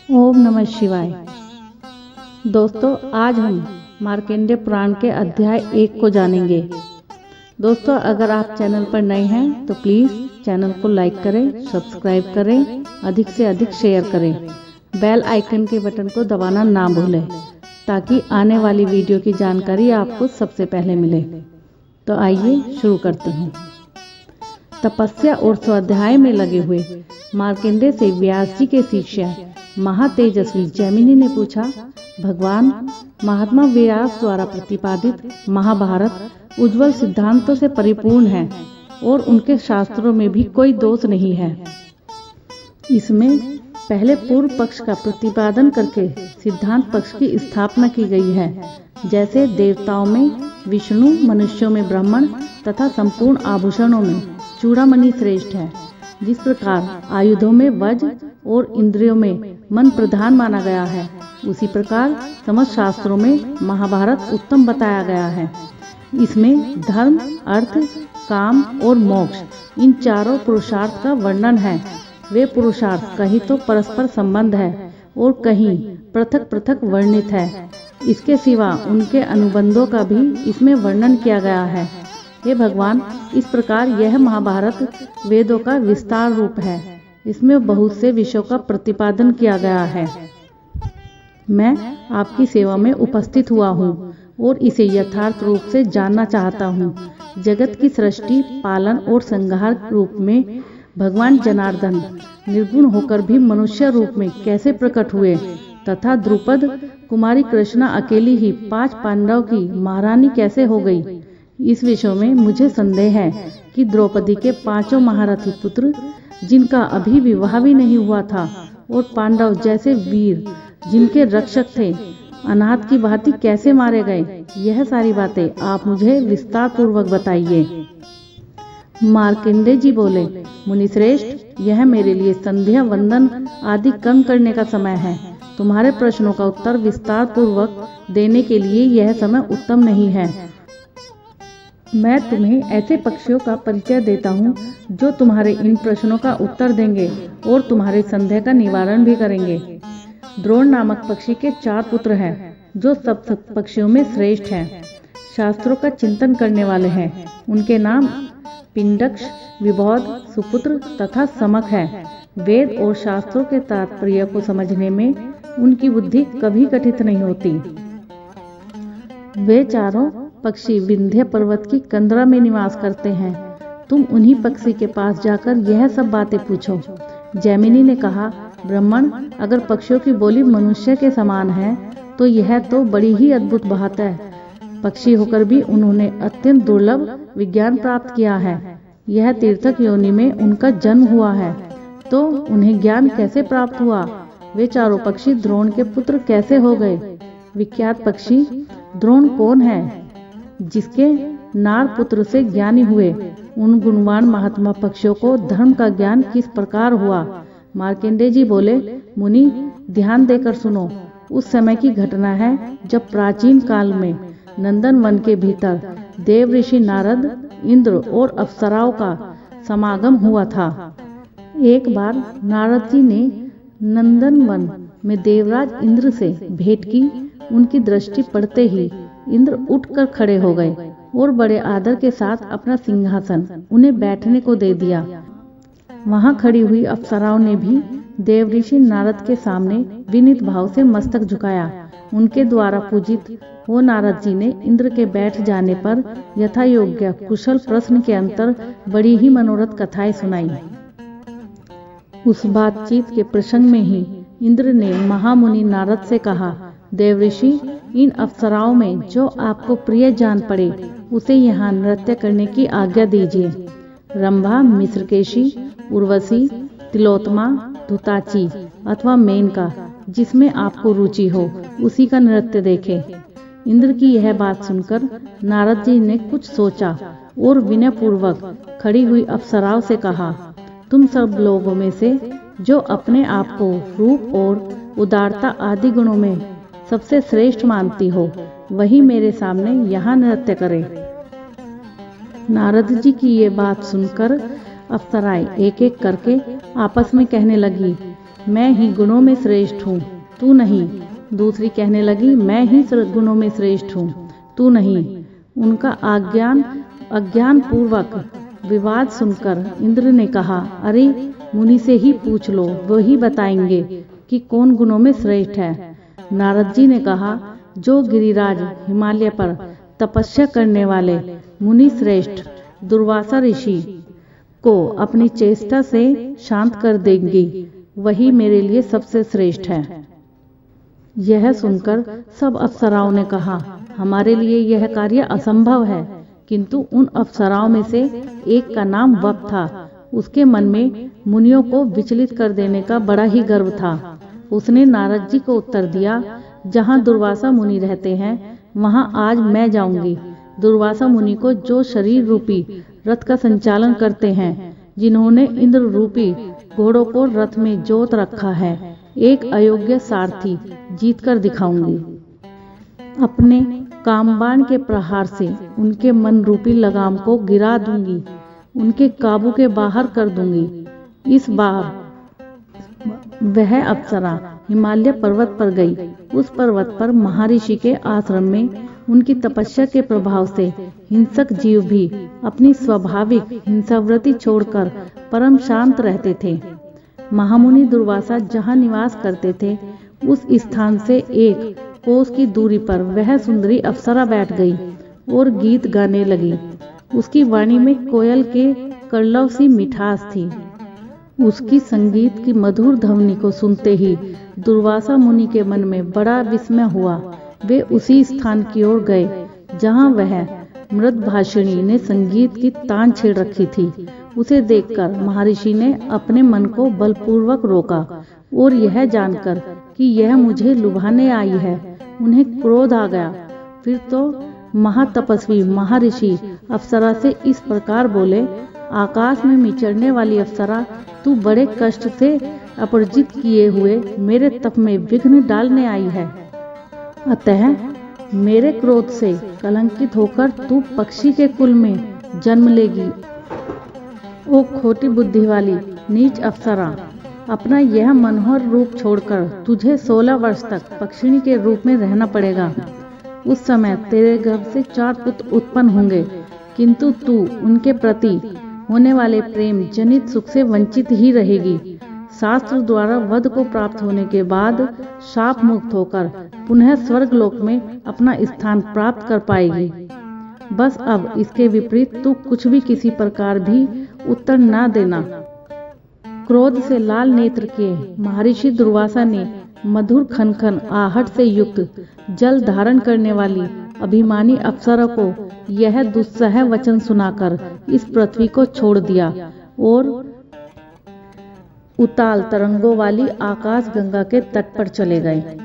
ओम नमः शिवाय। दोस्तों, आज हम मार्कंडेय पुराण के अध्याय 1 को जानेंगे। दोस्तों, अगर आप चैनल पर नए हैं तो प्लीज़ चैनल को लाइक करें, सब्सक्राइब करें, अधिक से अधिक शेयर करें। बेल आइकन के बटन को दबाना ना भूलें ताकि आने वाली वीडियो की जानकारी आपको सबसे पहले मिले। तो आइए शुरू करते हैं। तपस्या और स्वाध्याय में लगे हुए मार्कंडेय से व्यास जी के शिष्य महातेजस्वी जैमिनी ने पूछा, भगवान, महात्मा व्यास द्वारा प्रतिपादित महाभारत उज्जवल सिद्धांतों से परिपूर्ण है और उनके शास्त्रों में भी कोई दोष नहीं है। इसमें पहले पूर्व पक्ष का प्रतिपादन करके सिद्धांत पक्ष की स्थापना की गई है। जैसे देवताओं में विष्णु, मनुष्यों में ब्राह्मण तथा संपूर्ण आभूषणों में चूड़ामणि श्रेष्ठ है। जिस प्रकार आयुधों में वज्र और इंद्रियों में मन प्रधान माना गया है, उसी प्रकार समस्त शास्त्रों में महाभारत उत्तम बताया गया है। इसमें धर्म, अर्थ, काम और मोक्ष इन चारों पुरुषार्थ का वर्णन है। वे पुरुषार्थ कहीं तो परस्पर संबंध है और कहीं पृथक पृथक वर्णित है। इसके सिवा उनके अनुबंधों का भी इसमें वर्णन किया गया है। हे भगवान, इस प्रकार यह महाभारत वेदों का विस्तार रूप है। इसमें बहुत से विषयों का प्रतिपादन किया गया है। मैं आपकी सेवा में उपस्थित हुआ हूँ और इसे यथार्थ रूप से जानना चाहता हूँ। जगत की सृष्टि, पालन और संहार रूप में भगवान जनार्दन निर्गुण होकर भी मनुष्य रूप में कैसे प्रकट हुए तथा द्रुपद कुमारी कृष्णा अकेली ही 5 पांडवों की महारानी कैसे हो गई। इस विषय में मुझे संदेह है कि द्रौपदी के 5 महारथी पुत्र, जिनका अभी विवाह भी नहीं हुआ था, और पांडव जैसे वीर जिनके रक्षक थे, अनाथ की भांति कैसे मारे गए। यह सारी बातें आप मुझे विस्तार पूर्वक बताइए। मार्कंडेय जी बोले, मुनिश्रेष्ठ, यह मेरे लिए संध्या वंदन आदि कर्म करने का समय है। तुम्हारे प्रश्नों का उत्तर विस्तार पूर्वक देने के लिए यह समय उत्तम नहीं है। मैं तुम्हें ऐसे पक्षियों का परिचय देता हूँ जो तुम्हारे इन प्रश्नों का उत्तर देंगे और तुम्हारे संदेह का निवारण भी करेंगे। द्रोण नामक पक्षी के 4 पुत्र हैं, जो सब पक्षियों में श्रेष्ठ हैं। शास्त्रों का चिंतन करने वाले हैं। उनके नाम पिंडक्ष, विबोध, सुपुत्र तथा समक है। वेद और शास्त्रों के तात्पर्य को समझने में उनकी बुद्धि कभी कठित नहीं होती। वे चारों पक्षी विंध्य पर्वत की कंदरा में निवास करते हैं। तुम उन्हीं पक्षी के पास जाकर यह सब बातें पूछो। जैमिनी ने कहा, ब्राह्मण, अगर पक्षियों की बोली मनुष्य के समान है तो यह तो बड़ी ही अद्भुत बात है। पक्षी होकर भी उन्होंने अत्यंत दुर्लभ विज्ञान प्राप्त किया है। यह तीर्थक योनि में उनका जन्म हुआ है, तो उन्हें ज्ञान कैसे प्राप्त हुआ। वे चारों पक्षी द्रोण के पुत्र कैसे हो गए। विख्यात पक्षी द्रोण कौन है, जिसके नार पुत्र से ज्ञानी हुए। उन गुणवान महात्मा पक्षियों को धर्म का ज्ञान किस प्रकार हुआ। मार्कंडेय जी बोले, मुनि, ध्यान देकर सुनो। उस समय की घटना है जब प्राचीन काल में नंदन वन के भीतर देव ऋषि नारद, इंद्र और अप्सराओं का समागम हुआ था। एक बार नारद जी ने नंदन वन में देवराज इंद्र से भेंट की। उनकी दृष्टि पड़ते ही इंद्र उठकर खड़े हो गए और बड़े आदर के साथ अपना सिंहासन उन्हें बैठने को दे दिया। वहां खड़ी हुई अप्सराओं ने भी देवऋषि नारद के सामने विनीत भाव से मस्तक झुकाया। उनके द्वारा पूजित हो नारद जी ने इंद्र के बैठ जाने पर यथा योग्य कुशल प्रश्न के अंतर बड़ी ही मनोरथ कथाएं सुनाई। उस बातचीत के प्रसंग में ही इंद्र ने महामुनि नारद से कहा, देवऋषि, इन अप्सराओं में जो आपको प्रिय जान पड़े उसे यहाँ नृत्य करने की आज्ञा दीजिए। रंभा, मिश्रकेशी, उर्वशी, तिलोत्तमा, धुताची अथवा मेनका, जिसमें आपको रुचि हो उसी का नृत्य देखें। इंद्र की यह बात सुनकर नारद जी ने कुछ सोचा और विनय पूर्वक खड़ी हुई अप्सराओं से कहा, तुम सब लोगों में से जो अपने आप को रूप और उदारता आदि गुणों में सबसे श्रेष्ठ मानती हो, वही मेरे सामने यहाँ नृत्य करे। नारद जी की ये बात सुनकर अप्सराएं एक एक करके आपस में कहने लगी, मैं ही गुणों में श्रेष्ठ हूँ, तू नहीं। दूसरी कहने लगी, मैं ही गुणों में श्रेष्ठ हूँ, तू नहीं। उनका अज्ञान पूर्वक विवाद सुनकर इंद्र ने कहा, अरे मुनि से ही पूछ लो, वही बताएंगे कि कौन गुणों में श्रेष्ठ है। नारद जी ने कहा, जो गिरिराज हिमालय पर तपस्या करने वाले मुनि श्रेष्ठ दुर्वासा ऋषि को अपनी चेष्टा से शांत कर देंगी, वही मेरे लिए सबसे श्रेष्ठ है। यह सुनकर सब अप्सराओं ने कहा, हमारे लिए यह कार्य असंभव है। किंतु उन अप्सराओं में से एक का नाम वप था। उसके मन में मुनियों को विचलित कर देने का बड़ा ही गर्व था। उसने नारद जी को उत्तर दिया, जहाँ दुर्वासा मुनि रहते हैं वहाँ आज मैं जाऊंगी। दुर्वासा मुनि को जो शरीर रूपी रथ का संचालन करते हैं, जिन्होंने इंद्र रूपी घोड़ों को रथ में जोत रखा है, एक अयोग्य सारथी जीत कर दिखाऊंगी। अपने कामबाण के प्रहार से उनके मन रूपी लगाम को गिरा दूंगी, उनके काबू के बाहर कर दूंगी। इस बार वह अप्सरा हिमालय पर्वत पर गई। उस पर्वत पर महर्षि के आश्रम में उनकी तपस्या के प्रभाव से हिंसक जीव भी अपनी स्वाभाविक हिंसावृत्ति छोड़कर परम शांत रहते थे। महामुनि दुर्वासा जहाँ निवास करते थे, उस स्थान से एक कोस की दूरी पर वह सुंदरी अप्सरा बैठ गई और गीत गाने लगी। उसकी वाणी में कोयल के कलरव सी मिठास थी। उसकी संगीत की मधुर ध्वनि को सुनते ही दुर्वासा मुनि के मन में बड़ा विस्मय हुआ। वे उसी स्थान की ओर गए जहाँ वह मृदभाषिणी ने संगीत की तान छेड़ रखी थी। उसे देखकर महर्षि ने अपने मन को बलपूर्वक रोका और यह जानकर कि यह मुझे लुभाने आई है, उन्हें क्रोध आ गया। फिर तो महातपस्वी महर्षि अप्सरा से इस प्रकार बोले, आकाश में विचरने वाली अप्सरा, तू बड़े कष्ट से अपराजित किए हुए मेरे तप में विघ्न डालने आई है। अतः मेरे क्रोध से कलंकित होकर तू पक्षी के कुल में जन्म लेगी। ओ खोटी बुद्धि वाली नीच अप्सरा, अपना यह मनोहर रूप छोड़कर तुझे 16 वर्ष तक पक्षिणी के रूप में रहना पड़ेगा। उस समय तेरे गर्भ से 4 पुत्र उत्पन्न होंगे, किंतु तू उनके प्रति होने वाले प्रेम जनित सुख से वंचित ही रहेगी। शास्त्र द्वारा वध को प्राप्त होने के बाद शाप मुक्त होकर पुनः स्वर्गलोक में अपना स्थान प्राप्त कर पाएगी। बस अब इसके विपरीत तू कुछ भी किसी प्रकार भी उत्तर न देना। क्रोध से लाल नेत्र किए महर्षि दुर्वासा ने मधुर खनखन आहट से युक्त जल धारण करने वाली अभिमानी अप्सरा को यह दुस्सह वचन सुनाकर इस पृथ्वी को छोड़ दिया और उताल तरंगों वाली आकाश गंगा के तट पर चले गए।